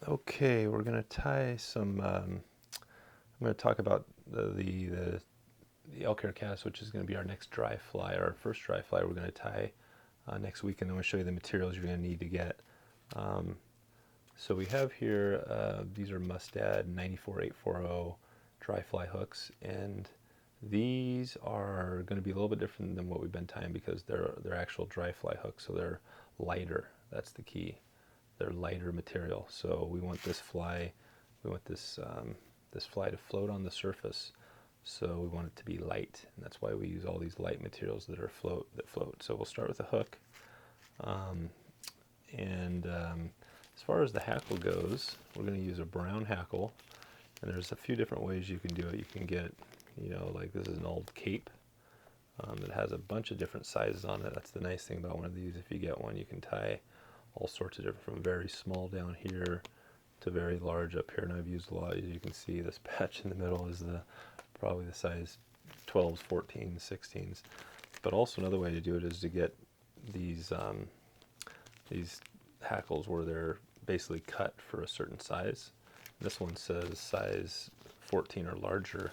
Okay, we're going to tie some. I'm going to talk about the Elk Hair Caddis, which is going to be our next dry fly, our first dry fly. We're going to tie next week, and then we'll show you the materials you're going to need to get. Um, so we have here these are Mustad 94840 dry fly hooks, and these are going to be a little bit different than what we've been tying because they're actual dry fly hooks, so they're lighter. That's the key. They're lighter material. So we want this fly, this fly to float on the surface. So we want it to be light, and that's why we use all these light materials that float. So we'll start with a hook, and as far as the hackle goes, we're going to use a brown hackle, and there's a few different ways you can do it. You can get, like this is an old cape that has a bunch of different sizes on it. That's the nice thing about one of these. If you get one, you can tie all sorts of different, from very small down here to very large up here. And I've used a lot. As you can see, this patch in the middle is probably the size 12s, 14s, 16s. But also another way to do it is to get these hackles where they're basically cut for a certain size. This one says size 14 or larger.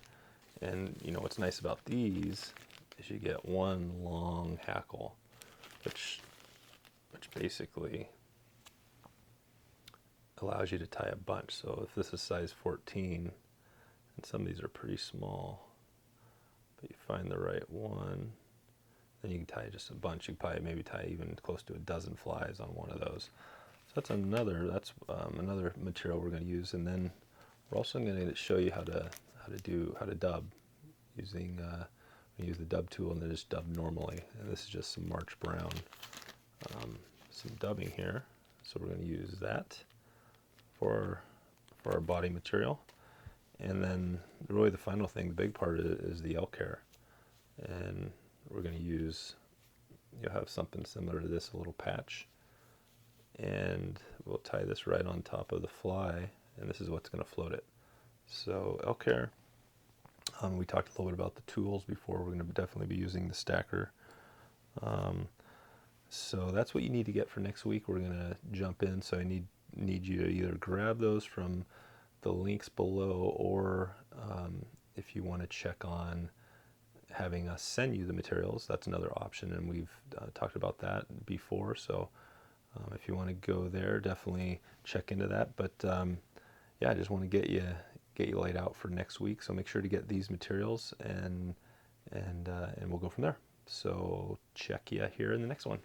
And what's nice about these is you get one long hackle, which basically allows you to tie a bunch. So if this is size 14, and some of these are pretty small, but you find the right one, then you can tie just a bunch. You can probably maybe tie even close to a dozen flies on one of those. So that's another material we're going to use, and then we're also going to show you how to dub using we use the dub tool and then just dub normally. And this is just some March Brown, some dubbing here. So we're going to use that for our body material. And then really the final thing, the big part is the elk hair. And we're going to use, you'll have something similar to this, a little patch. And we'll tie this right on top of the fly, and this is what's going to float it. So elk hair, we talked a little bit about the tools before. We're going to definitely be using the stacker. So that's what you need to get for next week. We're going to jump in, so I need you to either grab those from the links below, or if you want to check on having us send you the materials, that's another option, and we've talked about that before. So if you want to go there, definitely check into that. But yeah, I just want to get you laid out for next week. So make sure to get these materials, and we'll go from there. So check you here in the next one.